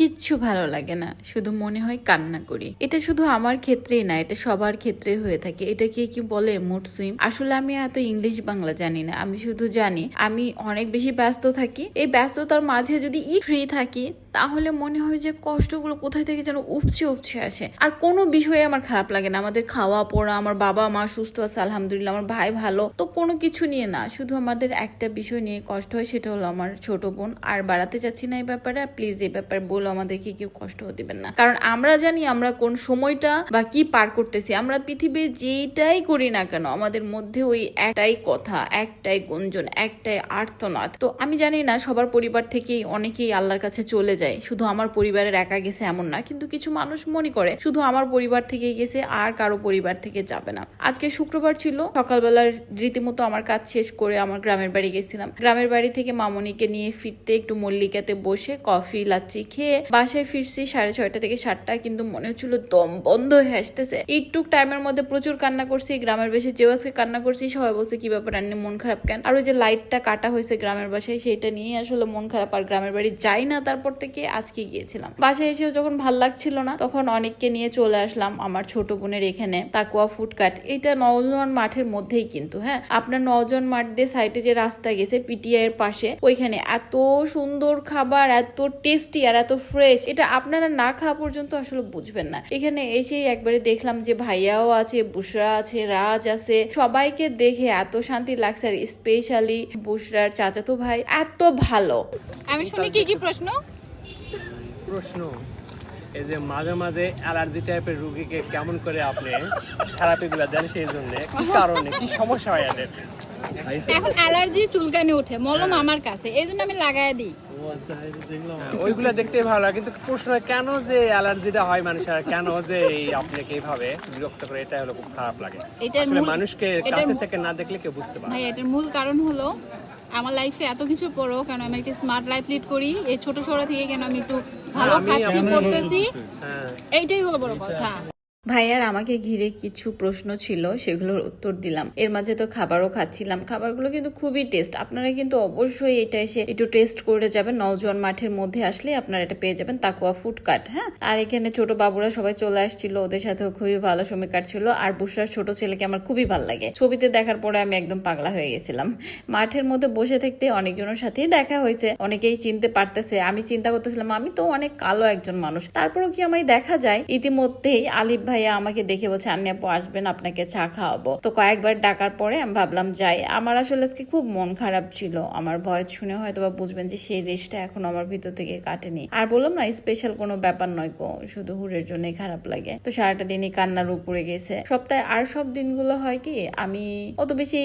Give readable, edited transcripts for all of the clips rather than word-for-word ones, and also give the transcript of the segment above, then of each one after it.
কিচ্ছু ভালো লাগে না, শুধু মনে হয় কান্না করি। এটা শুধু আমার ক্ষেত্রেই না, এটা সবার ক্ষেত্রে হয়ে থাকে। এটাকে কি বলে মুড সুইং। আসলে আমি এত ইংলিশ বাংলা জানি না, আমি শুধু জানি আমি অনেক বেশি ব্যস্ত থাকি। এই ব্যস্ততার মাঝে যদি ফ্রি থাকি তাহলে মনে হয় যে কষ্টগুলো কোথায় থেকে যেন উপচে উপচে আসে। আর কোনো বিষয়ে আমার খারাপ লাগে না। আমাদের খাওয়া পড়া, আমার বাবা মা সুস্থ আছে আলহামদুলিল্লাহ, আমার ভাই ভালো, তো কোনো কিছু নিয়ে না, শুধু আমাদের একটা বিষয় নিয়ে কষ্ট হয়, সেটা হলো আমার ছোট বোন। আর বাড়াতে চাচ্ছি না এই ব্যাপারে, প্লিজ এই ব্যাপারে বলো আমাদেরকে কেউ কষ্ট দিবেন না, কারণ আমরা জানি আমরা কোন সময়টা বা কি পার করতেছি। আমরা পৃথিবীর যেটাই করি না কেন আমাদের মধ্যে ওই একটাই কথা, একটাই গুঞ্জন, একটাই আর্তনাদ। তো আমি জানি না সবার পরিবার থেকেই অনেকেই আল্লাহর কাছে চলে যায়, শুধু আমার পরিবারের একা গেছে এমন না, কিন্তু কিছু মানুষ মনে করে শুধু আমার পরিবার থেকে গেছে আর কারো পরিবার থেকে যাবে না। আজকে শুক্রবার ছিল, সকালবেলার রীতিমতো আমার কাজ শেষ করে আমার গ্রামের বাড়ি গেছিলাম। গ্রামের বাড়ি থেকে মামনিকে নিয়ে ফিরতে একটু মল্লিকাতে বসে কফি লাচ্ছি খেয়ে বাসায় ফিরছি 6:30 থেকে 7টা, কিন্তু মনে হচ্ছিল দম বন্ধ হয়ে আসতেছে। এইটুক টাইমের মধ্যে প্রচুর কান্না করছি। গ্রামের বেশি যে আজকে কান্না করছি, সবাই বলছে কি ব্যাপার আন্নি মন খারাপ কেন। আর ওই যে লাইটটা কাটা হয়েছে গ্রামের বাসায়, সেটা নিয়ে আসলে মন খারাপ। আর গ্রামের বাড়ি যাই না তারপর থেকে, আজকে গিয়েছিলাম। বাসায় এসেও যখন ভাল লাগছিল না তখন অনেককে নিয়ে চলে আসলাম আমার ছোট বোনের এখানে, তাকুয়া ফুডকার্ট। এটা নওজোয়ান মাঠের মধ্যেই কিন্তু, হ্যাঁ, আপনার নওজোয়ান মাঠ দিয়ে সাইডে যে রাস্তা গেছে পিটিআই এর পাশে, ওইখানে এত সুন্দর খাবার, এত টেস্টি আর এত ফ্রেশ, এটা আপনারা না খাওয়া পর্যন্ত আসলে বুঝবেন না। এখানে এসেই একবারে দেখলাম যে ভাইয়াও আছে, বুশরা আছে, রাজ আছে, সবাইকে দেখে এত শান্তি লাগছে। আর স্পেশালি বুশরার চাচাতো ভাই এত ভালো। আমি শুনি কি প্রশ্ন এই যে মাঝে মাঝে অ্যালার্জি টাইপের রোগীকে কেমন করে আপনি থেরাপিগুলো দেন, সেই জন্য কি কারণে, কি সমস্যা হয় এদের? এখন অ্যালার্জি চুলকানি ওঠে, মলম আমার কাছে, এই জন্য আমি লাগায় দিই। ওইগুলা দেখতে ভালো লাগে, কিন্তু প্রশ্ন হয় কেন যে অ্যালার্জিটা হয় মানুষের, কেন যে আপনাকে এইভাবে বিরক্ত করে, এটা হলো খুব খারাপ লাগে। আসলে মানুষকে কাছে থেকে না দেখলে কেউ বুঝতে পারে না। ভাই এটার মূল কারণ হলো আমার লাইফে এত কিছু পড়ো, কেন আমি একটা স্মার্ট লাইফ লিড করি, এই ছোট শহর থেকে কেন আমি একটু ভালো খাচ্ছি করতেছি, এইটাই হলো বড় কথা। ভাইয়ার আমাকে ঘিরে কিছু প্রশ্ন ছিল, সেগুলোর উত্তর দিলাম। এর মাঝে তো খাবারও খাচ্ছিলাম, খাবারগুলো কিন্তু খুবই টেস্ট। আপনারা কিন্তু অবশ্যই এটা এসে একটু টেস্ট করে যাবেন। নওজোয়ান মাঠের মধ্যে আসলে আপনারা এটা পেয়ে যাবেন, তাকুয়া ফুডকার্ট। হ্যাঁ, আর এখানে ছোট বাবুরা সবাই চলে আসছিল, ওদের সাথেও খুবই ভালো সময় কাটছিল। আর বুশরার ছোট ছেলেকে আমার খুবই ভালো লাগে, ছবিতে দেখার পরে আমি একদম পাগলা হয়ে গেছিলাম। মাঠের মধ্যে বসে থাকতে অনেকজনের সাথেই দেখা হয়েছে, অনেকেই চিনতে পারতেছে। আমি চিন্তা করতেছিলাম আমি তো অনেক কালো একজন মানুষ, তারপরেও কি আমায় দেখা যায়। ইতিমধ্যেই আলিফ ভাইয়া আমাকে দেখে বলছে আন্নি আপু আসবেন, আপনাকে চা খাওয়াবো। তো কয়েকবার ডাকার পরে আমি ভাবলাম যাই। আমার আসলে আজকে খুব মন খারাপ ছিল, আমার ভয়েস শুনে হয়তো বা বুঝবেন যে সেই রেশটা এখন আমার ভিতর থেকে কাটেনি। আর বললাম না স্পেশাল কোনো ব্যাপার নয় গো, শুধু হুরের জন্যই খারাপ লাগে। তো সারাটা দিনই কান্নার উপরে গেছে সপ্তাহে। আর সব দিনগুলো হয় কি আমি অত বেশি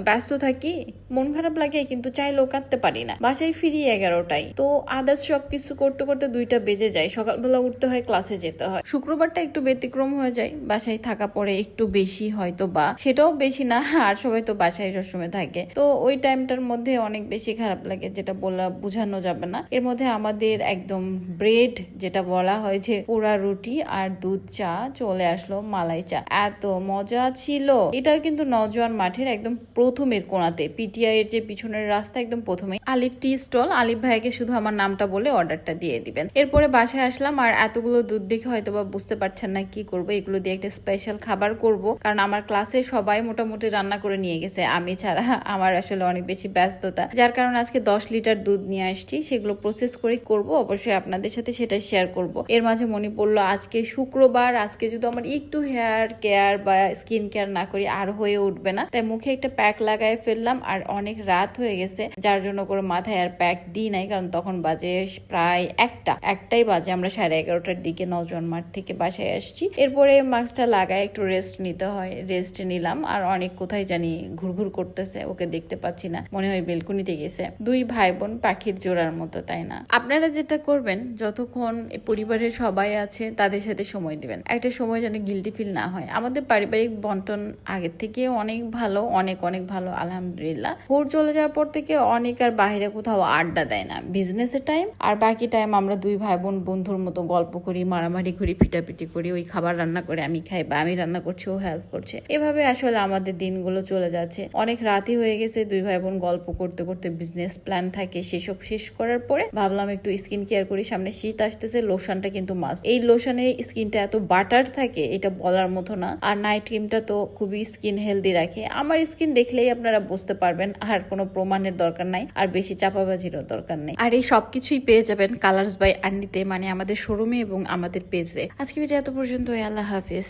ব্যস্ত থাকি, মন খারাপ লাগে, কিন্তু চাইলেও কাঁদতে পারি না। বাসায় ফিরি 11টায়, তো আদার্স সবকিছু করতে করতে 2টা বেজে যায়। সকালবেলা উঠতে হয়, ক্লাসে যেতে হয়। শুক্রবারটা একটু ব্যতিক্রম হয়ে যায়, বাসায় থাকা পরে একটু বেশি হয়তো বা, সেটাও বেশি না, আর সবাই তো বাসায় সবসময় থাকে। তো ওই টাইমটার মধ্যে অনেক বেশি খারাপ লাগে, যেটা বলা বোঝানো যাবে না। এর মধ্যে আমাদের একদম ব্রেড, যেটা বলা হয় যে পোড়া রুটি আর দুধ চা চলে আসলো, মালাই চা, এত মজা ছিল। এটা কিন্তু নওজোয়ান মাঠের একদম প্রথমের কোণাতে, পিটিআই এর যে পিছনের রাস্তা একদম প্রথমে আলিফ টি স্টল। আলিফ ভাইকে শুধু আমার নামটা বলে অর্ডারটা দিয়ে দিবেন। এরপরে বাসায় আসলাম, আর এতগুলো দুধ দেখে হয়তো বা বুঝতে পারছেন না কি করবো। এগুলো দিয়ে একটা স্পেশাল খাবার করব, কারণ আমার ক্লাসে সবাই মোটামুটি রান্না করে নিয়ে গেছে, আমি ছাড়া। আমার আসলে অনেক বেশি ব্যস্ততা, যার কারণে আজকে 10 লিটার দুধ নিয়ে আসছি, সেগুলো প্রসেস করে করব। অবশ্যই আপনাদের সাথে সেটা শেয়ার করব। এর মাঝে মনে পড়লো আজকে শুক্রবার, আজকে যদি আমার একটু হেয়ার কেয়ার বা স্কিন কেয়ার না করি আর হয়ে উঠবে না, তাই মুখে একটা প্যাক লাগাই ফেললাম। আর অনেক রাত হয়ে গেছে, যার জন্য করে মাথায় আর প্যাক দিই নাই, কারণ তখন বাজে প্রায় একটাই বাজে। আমরা 11:30টার দিকে নওজোয়ান মাঠ থেকে বাসায় আসছি। এরপরে মাস্কটা লাগায় একটু রেস্ট নিতে হয়, রেস্ট নিলাম। আর অনেক কোথায় জানি ঘুরঘুর করতেছে, ওকে দেখতে পাচ্ছি না, মনে হয় বেলকুনিতে গেছে। 2 ভাই বোন পাখির জোড়ার মতো, তাই না? আপনারা যেটা করবেন, যতক্ষণ পরিবারের সবাই আছে তাদের সাথে সময় দিবেন, একটা সময় যেন গিল্টি ফিল না হয়। আমাদের পারিবারিক বন্টন আগের থেকে অনেক ভালো, অনেক অনেক ভালো আলহামদুলিল্লাহ। ভোর চলে যাওয়ার পর থেকে অনেক আর বাইরে কোথাও আড্ডা দেয় না, বিজনেসের টাইম। আর বাকি টাইম আমরা 2 ভাই বোন বন্ধুর মতো গল্প করি, মারামারি করি, পিটাপিটি করি, ওই খাবার রান্না রান্না করে আমি খাই, বা আমি রান্না করছি ও হেল্প করছে। এভাবে আসলে আমাদের দিনগুলো চলে যাচ্ছে। অনেক রাতই হয়ে গেছে, দুই ভাই বোন গল্প করতে করতে বিজনেস প্ল্যান থাকে সেসব শেষ করার পরে ভাবলাম একটু স্কিন কেয়ার করি। সামনে শীত আসতেছে, লোশনটা কিন্তু মাস্ট। এই লোশনে স্কিনটা এত বাটার থাকে এটা বলার মতো না। আর নাইট ক্রিমটা তো খুবই স্কিন হেলদি রাখে। আমার স্কিন দেখলেই আপনারা বুঝতে পারবেন, আর কোনো প্রমাণের দরকার নাই, আর বেশি চাপাবাজিরও দরকার নেই। আর এই সবকিছুই পেয়ে যাবেন কালার্স বাই আন্নিতে, মানে আমাদের শোরুমে এবং আমাদের পেজে। আজকে ভিডিও এত পর্যন্ত, আল্লাহ হাফিজ।